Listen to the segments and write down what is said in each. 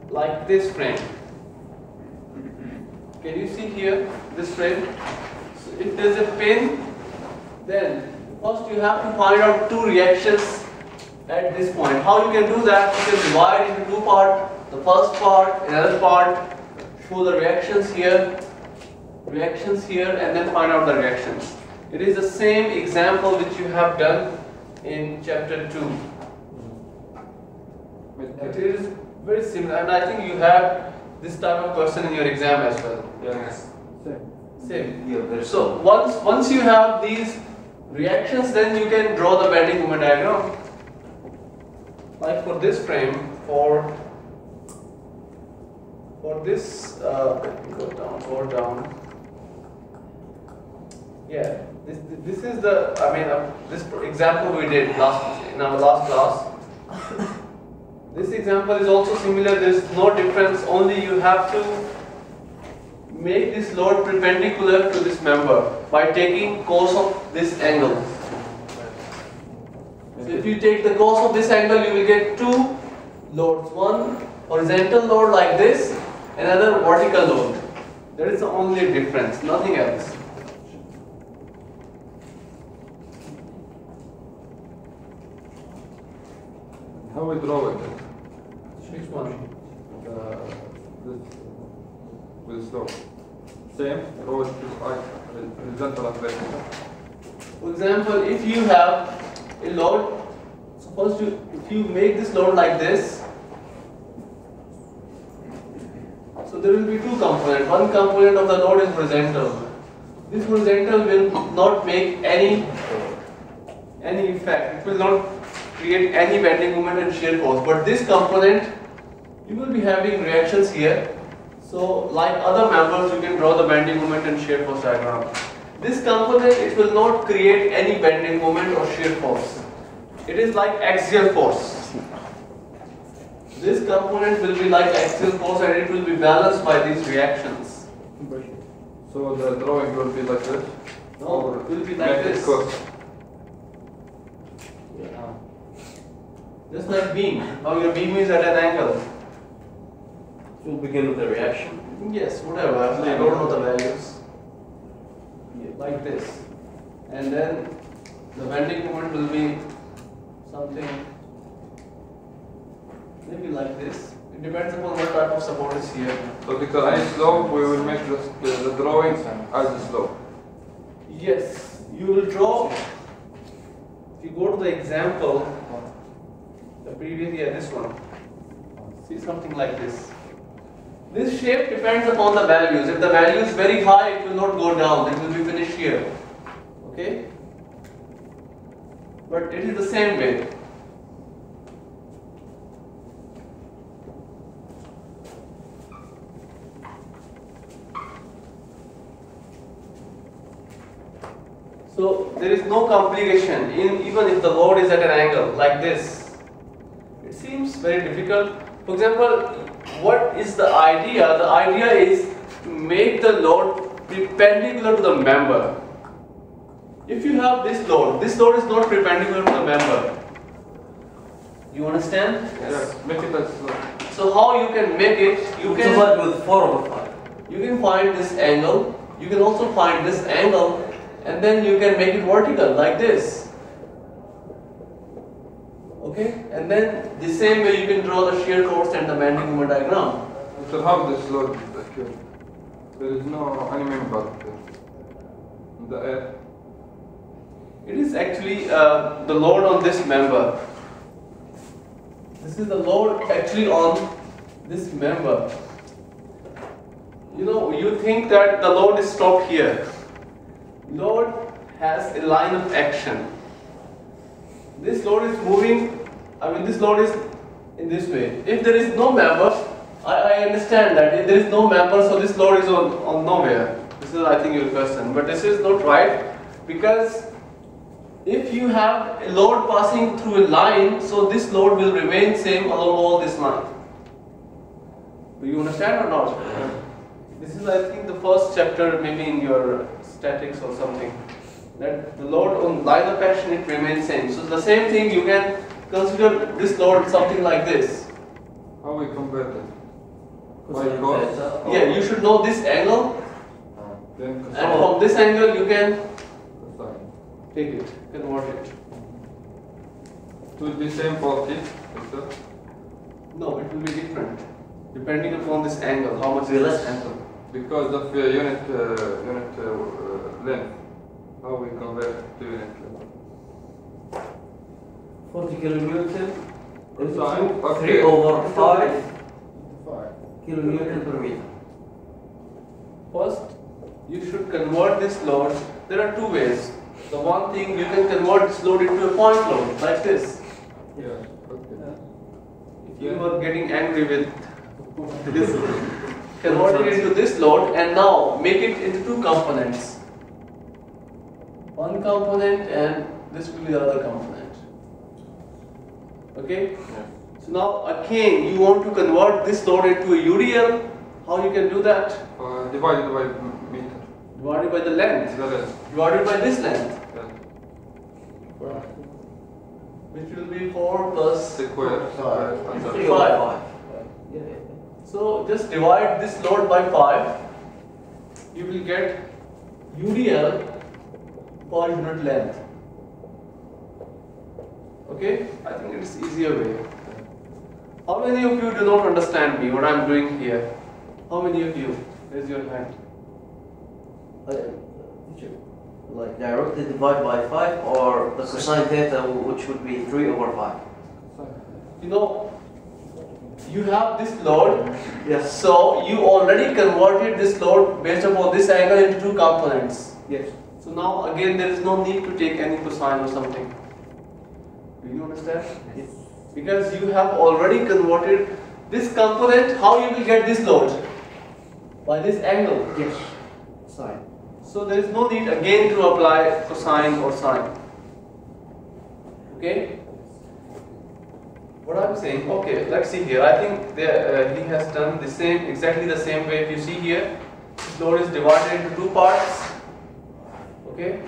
like this frame. Can you see here this frame? So if there is a pin, then first you have to find out two reactions at this point. How you can do that? You can divide into two parts. The first part, another part, show the reactions here, and then find out the reactions. It is the same example which you have done in chapter 2. It is very similar, and I think you have this type of question in your exam as well. Yes. Same. Yeah, So once you have these reactions, then you can draw the bending moment diagram. Like for this frame, for this, let me go down. Yeah, this is the, this example we did in our last class. This example is also similar. There is no difference. Only you have to make this load perpendicular to this member by taking cos of this angle. So if you take the cos of this angle, you will get two loads. One horizontal load like this, another vertical load. That is the only difference, nothing else. How we draw it? Which one? With the slope. Same, draw it horizontal and vertical. For example, if you have a load, suppose if you make this load like this, so there will be two components. One component of the load is horizontal. This horizontal will not make any effect. It will not create any bending moment and shear force. But this component, you will be having reactions here. So like other members, you can draw the bending moment and shear force diagram. This component, it will not create any bending moment or shear force. It is like axial force. This component will be like axial force and it will be balanced by these reactions. So the drawing will be like this? No, it will be like this. Yeah. Just like beam. Now your beam is at an angle. We'll begin with the reaction. Yes, whatever. I don't know the values. Yeah, like this. And then the bending moment will be something maybe like this. It depends upon what type of support is here. So because any slope, we will make the drawings as a slope. Yes, you will draw. If you go to the example, the previous year, this one, see something like this. This shape depends upon the values. If the value is very high, it will not go down. It will be finished here. Okay? But it is the same way. So there is no complication even if the load is at an angle like this. It seems very difficult. For example, what is the idea? The idea is to make the load perpendicular to the member. If you have this load is not perpendicular to the member. You understand? Yes. Make it as slope. So how you can make it? You can divide with 4 over 5. You can find this angle. You can also find this angle. And then you can make it vertical like this. Okay? And then the same way you can draw the shear force and the bending moment diagram. So how this load is occur? There is no any member in the air. It is actually the load on this member. This is the load actually on this member. You know, you think that the load is stopped here. Load has a line of action. This load is moving, this load is in this way. If there is no member, I understand that. If there is no member, so this load is on nowhere. This is, I think, your question. But this is not right, because if you have a load passing through a line, so this load will remain same along all this line. Do you understand or not? This is, I think, the first chapter, maybe in your statics or something. That the load on line of action, it remains same. So the same thing, you can consider this load something like this. How we convert it? By cos. Yeah, you should know this angle, Then and cosine. from this angle you can Cosine. take it, convert it. It will be same for this. Like that. No, it will be different depending upon this angle. How much is this angle? Because of unit length. How we convert to unit length? 40 kilonewton into Cosine, 3 okay. over 5 5. kilonewton per meter. First, you should convert this load. There are two ways. The one thing, you can convert this load into a point load, like this. Yeah. Okay. If you are getting angry with this, convert it into this load and now make it into two components. One component and this will be the other component. Okay? So now again, you want to convert this load into a UDL. How you can do that? Divided by meter. Divided by the length. The length. Divided by this length. Yeah. Which will be 4 plus Square. Five. 3 over 5. 5. So just divide this load by 5. You will get UDL per unit length. Okay? I think it's easier way. How many of you do not understand me, what I am doing here? How many of you? Raise your hand. Like directly divide by 5 or the cosine theta, which would be 3 over 5. You know, you have this load. Yes. So you already converted this load based upon this angle into two components. Yes. So now again there is no need to take any cosine or something. Do you understand? Yes. Because you have already converted this component, how you will get this load? By this angle. Yes. Sine. So there is no need again to apply cosine or sine. Okay? What I'm saying, okay, let's see here. I think he has done the same, exactly the same way. If you see here, this load is divided into two parts. Okay?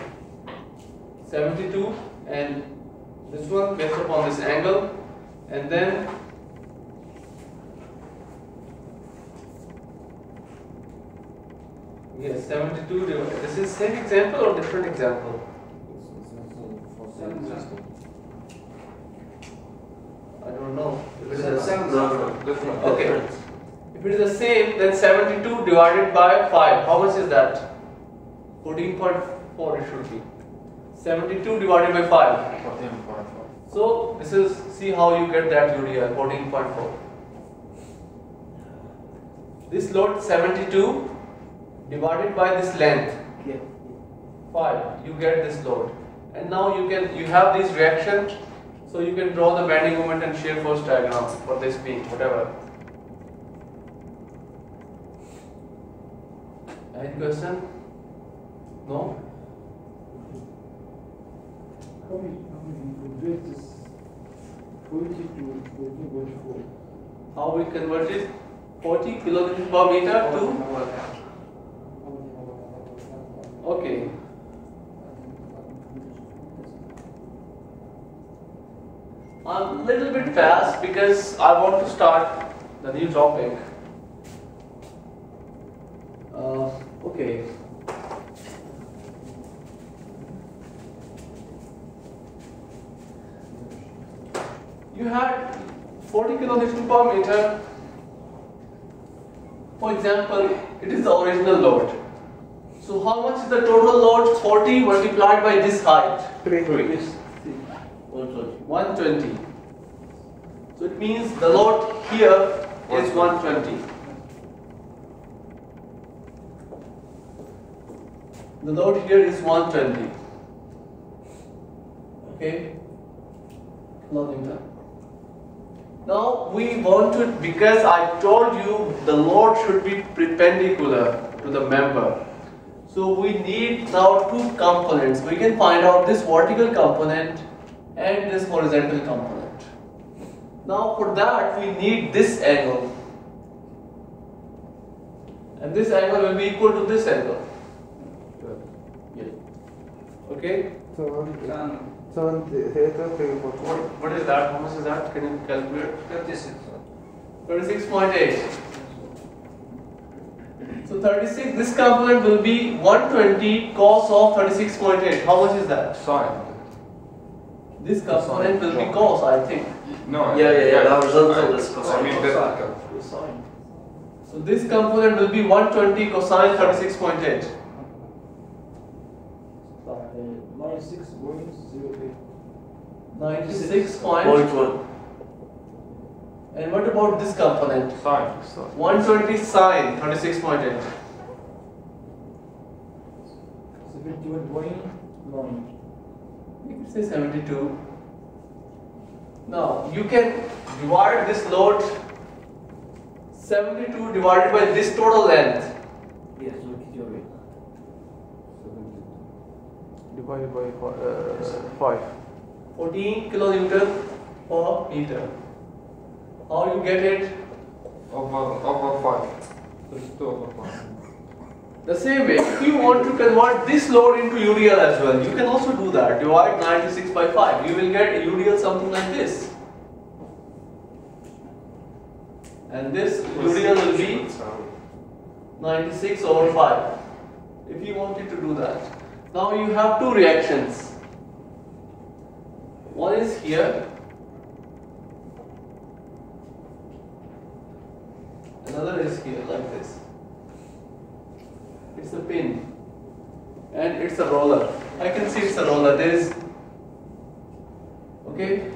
72 and this one based upon this angle, and then yes, 72 divided. This is same example or different example? I don't know. If it is the same, Different. okay. If it is the same, then 72 divided by 5. How much is that? 14.4 it should be. 72 divided by 5. 14.4. So this is, see how you get that UDL, 14.4. This load 72 divided by this length, Yeah. 5, you get this load. And now you have this reaction, so you can draw the bending moment and shear force diagram for this beam, whatever. Any question? No? How we convert this 40 to 14.4? How we converted 40 kilonewton per meter to? Okay. I'm a little bit fast because I want to start the new topic. Okay. You had 40 kilonewton per meter. For example, it is the original load. So how much is the total load? 40 multiplied by this height. 120. 120. So it means the load here is 120. The load here is 120. Okay? Kilonewton. Now we want to, because I told you the load should be perpendicular to the member. So we need now two components. We can find out this vertical component and this horizontal component. Now for that we need this angle. And this angle will be equal to this angle. Okay? So theta 3 What is that? How much is that? Can you calculate? 36. 36.8. So 36, this component will be 120 cos of 36.8. How much is that? Sine. This component will be cos, I think. No. Yeah. The horizontal is I cosine. mean vertical. Cosine. So this component will be 120 cosine 36.8. 96.08. 96 point. Point one. And what about this component? Sine. 120 sine 36.8. 71.9. You could say 72. Now you can divide this load 72 divided by this total length. Yes, look at your way. Divided by 5. 14 kilonewton per meter. How you get it? Over 5. 32 over 5. The same way, if you want to convert this load into UDL as well, you can also do that. Divide 96 by 5. You will get a UDL something like this. And this UDL will be 96 over 5. If you wanted to do that. Now you have two reactions. One is here. Another is here, like this. It's a pin. And it's a roller. I can see it's a roller. There is. Okay?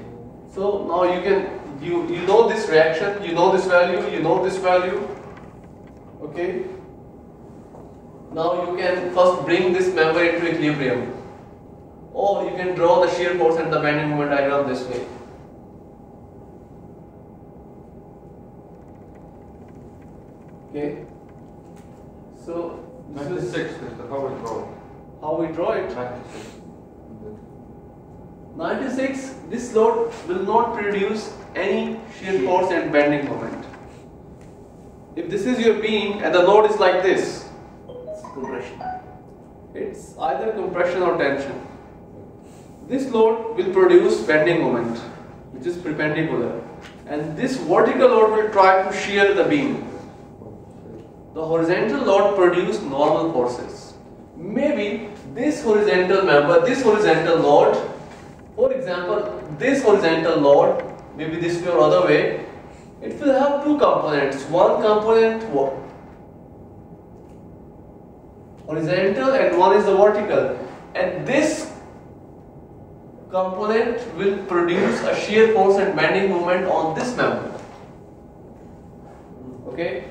So now you can. You know this reaction, you know this value, you know this value. Okay? Now you can first bring this member into equilibrium. Or you can draw the shear force and the bending moment diagram this way. Okay? So, this 96 is is how we draw. how we draw it. 96. 96, this load will not produce any shear force and bending moment. If this is your beam and the load is like this, It's compression. it's either compression or tension. This load will produce bending moment, which is perpendicular, and this vertical load will try to shear the beam. The horizontal load produce normal forces. Maybe this horizontal member, this horizontal load, for example, this horizontal load, maybe this way or other way, it will have two components. One component horizontal and one is the vertical. And this component will produce a shear force and bending moment on this member. Okay?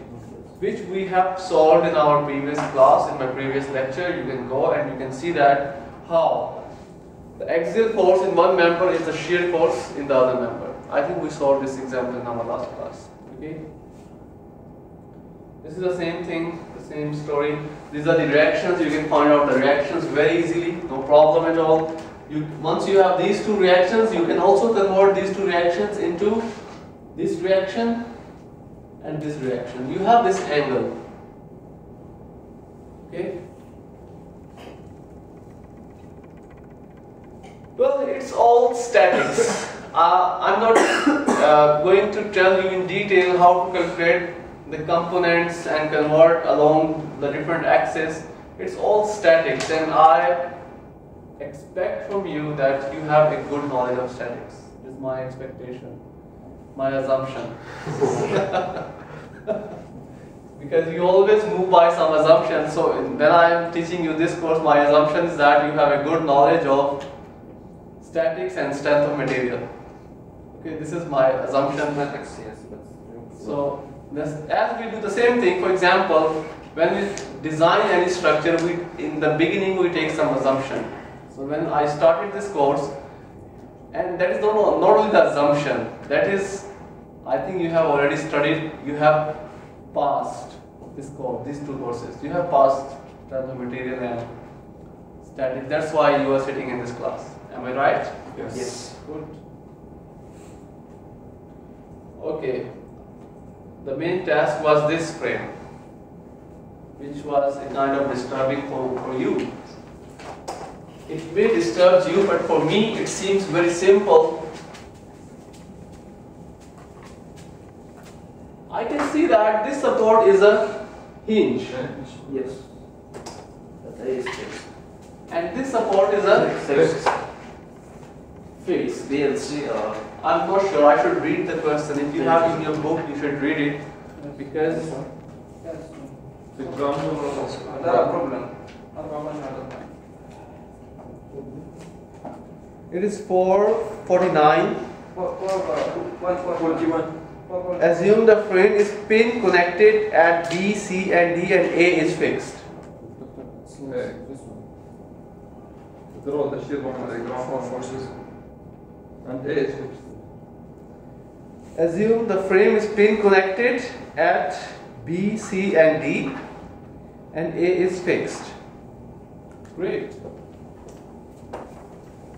Which we have solved in our previous class, in my previous lecture. You can go and you can see that how the axial force in one member is the shear force in the other member. I think we solved this example in our last class. Okay? This is the same thing, the same story. These are the reactions. You can find out the reactions very easily, no problem at all. Once you have these two reactions, you can also convert these two reactions into this reaction and this reaction. You have this angle. Okay? Well, it's all statics. I'm not going to tell you in detail how to calculate the components and convert along the different axes. It's all statics, and I expect from you that you have a good knowledge of statics. This is my expectation, my assumption. Because you always move by some assumptions. So when I am teaching you this course, my assumption is that you have a good knowledge of statics and strength of material. Okay, this is my assumption. So as we do the same thing, for example, when we design any structure, in the beginning we take some assumption. So when I started this course, and that is not only the assumption, that is, I think you have already studied, you have passed this course, these two courses. You have passed strength of material and statics. That's why you are sitting in this class. Am I right? Yes. Good. Okay. The main task was this frame, which was a kind of disturbing for you. It may disturb you, but for me it seems very simple. I can see that this support is a hinge. Yes. That A is fixed. And this support is a Fixed. fixed. B and C are. I'm not sure, I should read the question. If you have in your book, you should read it. Because في الجامعة لا problem. it is 449. 41. Assume the frame is pin connected at B, C and D and A is fixed. Draw the shear moment diagram for forces. And A is fixed. Assume the frame is pin connected at B, C and D and A is fixed. Great.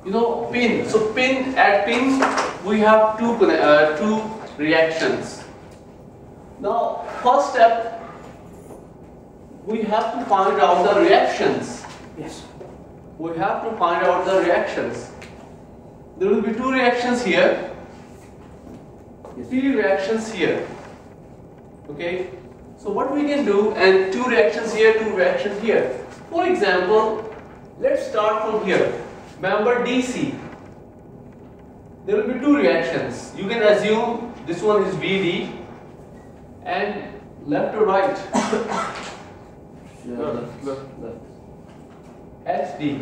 You know pin. So pin at pin we have two reactions. Now first step we have to find out the reactions. Yes. We have to find out the reactions. There will be two reactions here. Three reactions here. Okay, so what we can do, and two reactions here, two reactions here. For example, let's start from here. Member DC. There will be two reactions. You can assume this one is VD and left to right Left. HD.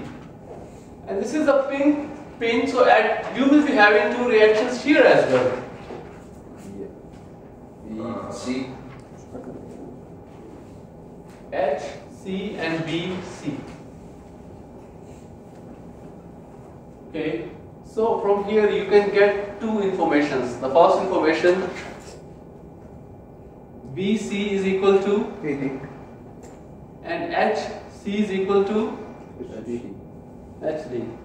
And this is a pin. So you will be having two reactions here as well. B, C. H, C and B, C. Okay, so from here you can get two informations. The first information, BC is equal to PD. and HC is equal to HD. HD.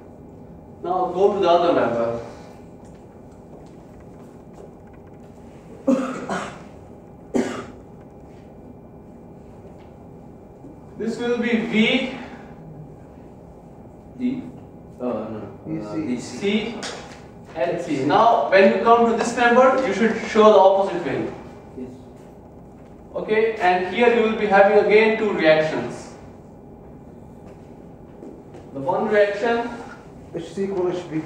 Now go to the other member. This will be V, D. Oh, no. DC. C and C. Now when you come to this member, you should show the opposite way. Yes. Okay, and here you will be having again two reactions. The one reaction HC equal HB.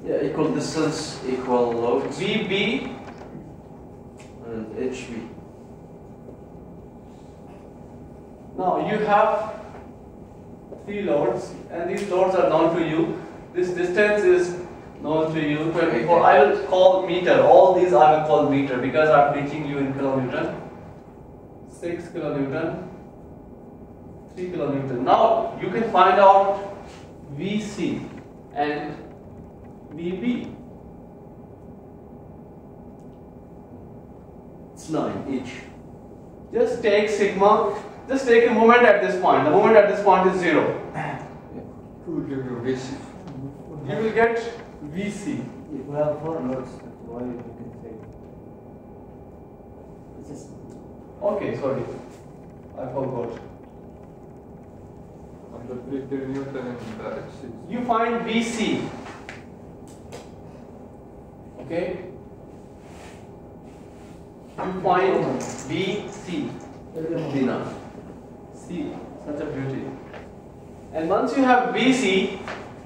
Yeah, equal distance, equal loads, VB and HB. Now you have three loads and these loads are known to you. This distance is known to you. 24. I will call meter. All these I will call meter because I am teaching you in kilonewton. 6 kilonewton, 3 kilonewton. Now you can find out VC and VB. It's 9 each. Just take sigma. Just take a moment at this point. The moment at this point is 0. Who will give you VC? You will get VC. If we have 4 nodes, why you can say? Okay, sorry. I forgot. And the 3 kilonewton in the HC. You find VC. Okay? You find VC. Dina. See, such a beauty. And once you have VC,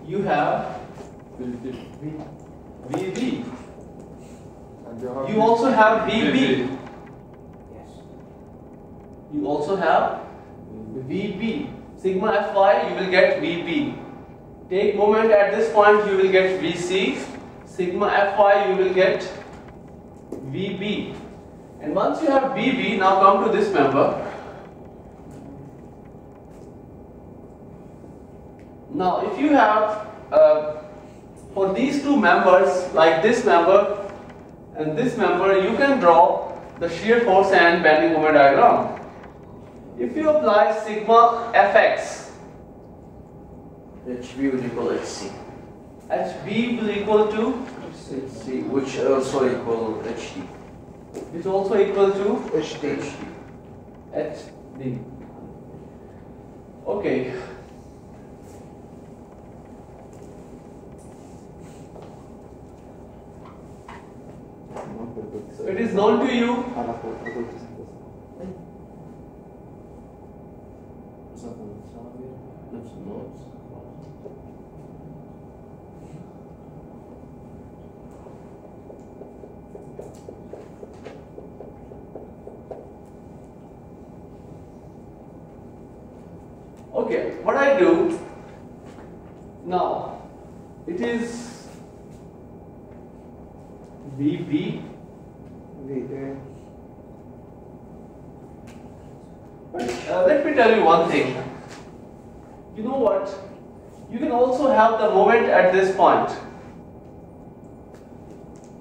you have VB. And You also have VB. Yes. You also have VB. Sigma Fy, you will get VB. Take moment at this point, you will get VC. Sigma Fy, you will get VB. And once you have VB, now come to this member. Now, if you have for these two members, like this member and this member, you can draw the shear force and bending moment diagram. If you apply sigma Fx, HB will equal HC. HB will equal to, C, which also equal HD. which also equal to HD. HD. Okay. So it is known to you Okay, what I do now, it is VB. VA. But let me tell you one thing. You know what? You can also have the moment at this point.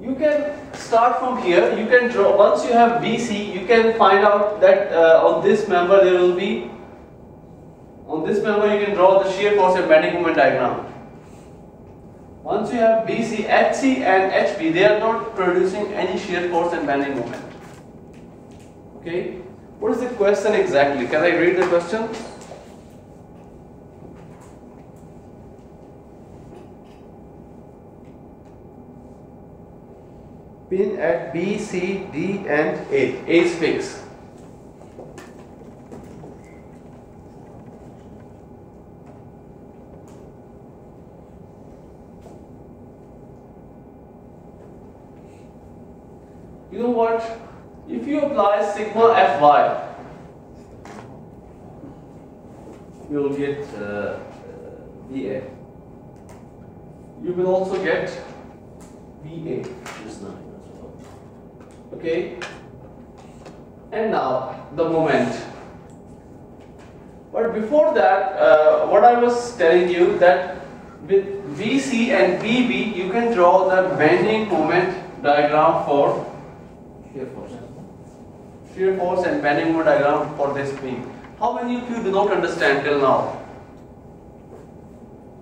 You can start from here. You can draw. Once you have BC, you can find out that on this member there will be. On this member, you can draw the shear force and bending moment diagram. Once you have BC, HC and HB, they are not producing any shear force and bending moment. Okay? What is the question exactly? Can I read the question? Pin at B, C, D and A. A is fixed. You know what? If you apply sigma Fy, you will get VA. You will also get VA. Just 9 as well. Okay? And now the moment. But before that, what I was telling you that with VC and BB, you can draw the bending moment diagram for shear force and bending moment diagram for this beam. How many of you do not understand till now?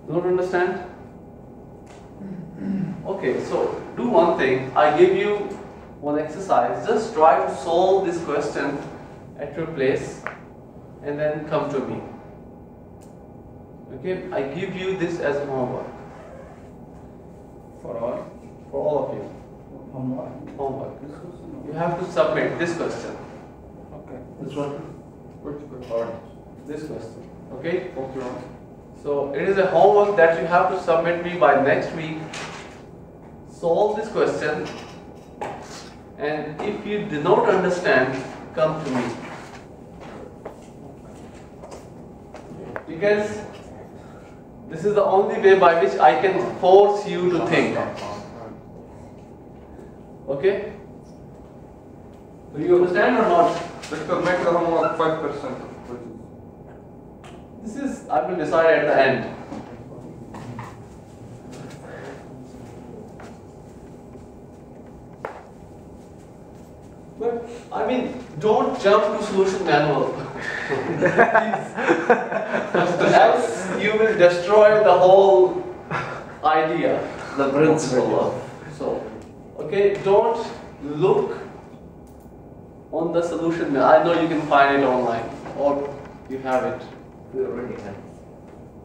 Do not understand? Okay, so do one thing. I give you one exercise. Just try to solve this question at your place and then come to me. Okay, I give you this as homework. For all? For all of you. Homework. You have to submit this question. Okay. This one. Which question? Or this question. Okay? Okay. So it is a homework that you have to submit me by next week. Solve this question, and if you do not understand, come to me. Because this is the only way by which I can force you to think. Okay? Do you understand or not? Doctor, make the homework 5%. This is, I will decide at the end. But, I mean, don't jump to solution manual. Else you will destroy the whole idea. The principle of. So, okay, don't look on the solution manual. I know you can find it online or you have it. We already have.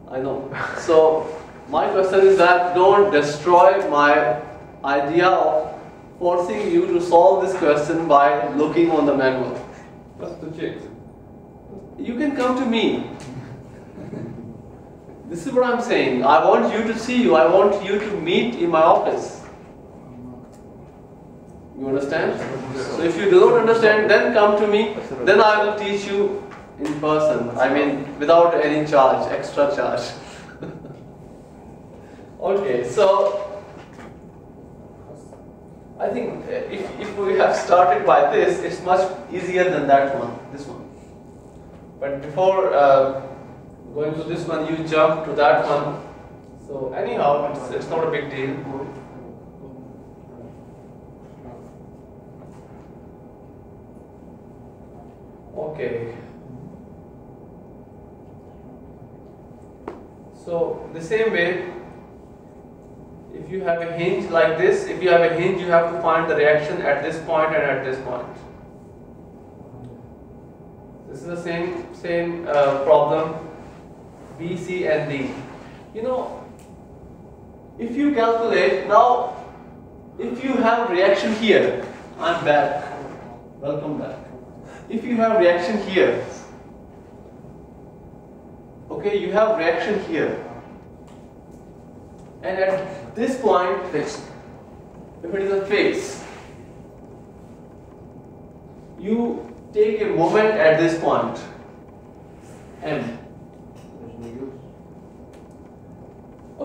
I know. So, my question is that don't destroy my idea of forcing you to solve this question by looking on the manual. Just to check. You can come to me. This is what I'm saying. I want you to see you. I want you to meet in my office. You understand? So if you do not understand, then come to me. Then I will teach you in person. I mean, without any charge, extra charge. Okay, so I think if we have started by this, it's much easier than that one, this one. But before going to this one, you jump to that one. So anyhow, it's not a big deal. Okay. So the same way, if you have a hinge like this, if you have a hinge, you have to find the reaction at this point and at this point. This is the same problem, B, C and D. You know, if you calculate, now if you have reaction here, I'm back, welcome back. If you have reaction here, okay, you have reaction here, and at this point, fixed. If it is a fix, you take a moment at this point, M.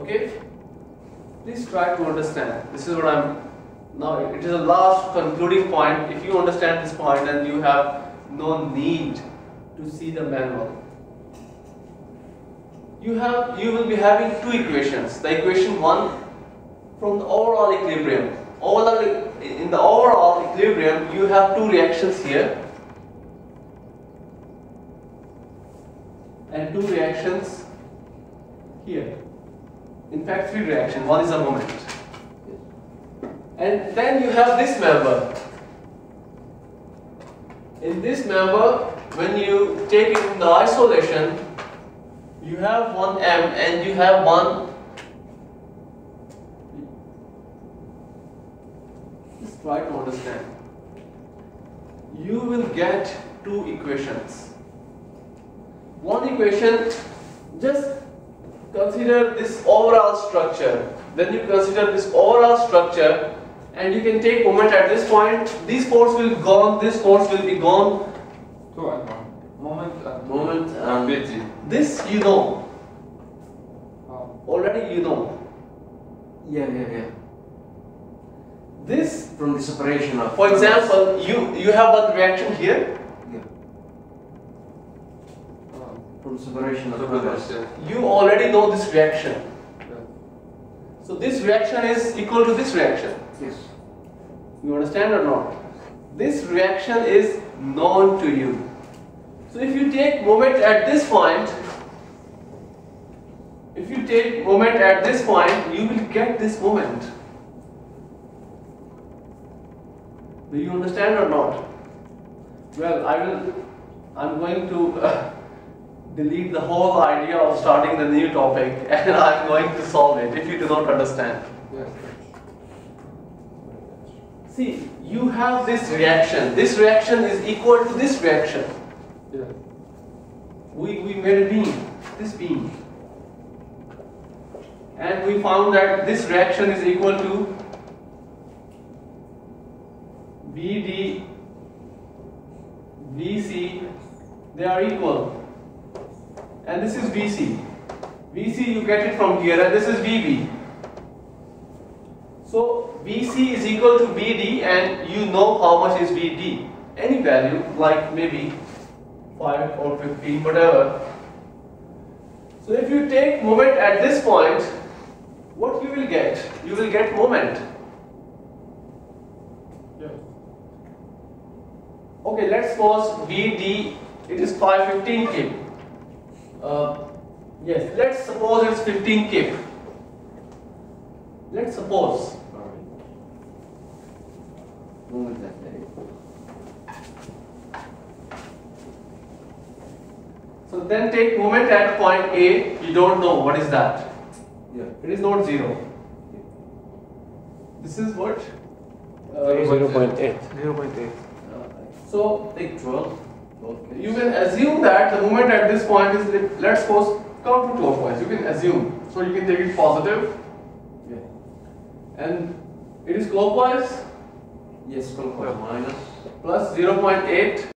Okay? Please try to understand. This is what I'm now. It is a last concluding point. If you understand this point, then you have no need to see the manual. You will be having two equations. The equation 1 from the overall equilibrium. In the overall equilibrium, you have two reactions here and two reactions here. In fact, three reactions. One is a moment. And then you have this member. In this member, when you take it in the isolation, you have one M and you have one. Just try to understand. You will get two equations. One equation, just consider this overall structure. Then you consider this overall structure and you can take moment at this point. This force will be gone, this force will be gone. Two and one. Moment and BT. This you know. Oh. Already you know. yeah. This, From the separation of. for example, you have one reaction here. Yeah. Oh. From separation of Double atoms. dash, You already know this reaction. yeah. So this reaction is equal to this reaction. Yes. You understand or not? This reaction is known to you. So if you take moment at this point, you will get this moment. Do you understand or not? Well, I'm going to delete the whole idea of starting the new topic and I'm going to solve it if you do not understand. Yes. See, you have this reaction. This reaction is equal to this reaction. Yeah. We made a beam, this beam. And we found that this reaction is equal to BD, VC, they are equal. And this is VC. VC you get it from here and this is VB. So VC is equal to BD and you know how much is BD. Any value like maybe 5 or 15, whatever. So if you take moment at this point, what you will get? You will get moment. Yeah. Okay, let's suppose VD, it is 515 kip. Yes, let's suppose it's 15 kip. Let's suppose. Moment that day. So then take moment at point A, you don't know what is that. Yeah. It is not 0. This is what? 0.8. 0.8. So Take 12. you can assume that the moment at this point is, let's suppose, counterclockwise. You can assume. So you can take it positive. Yeah. And it is clockwise Yes, clockwise minus. plus 0.8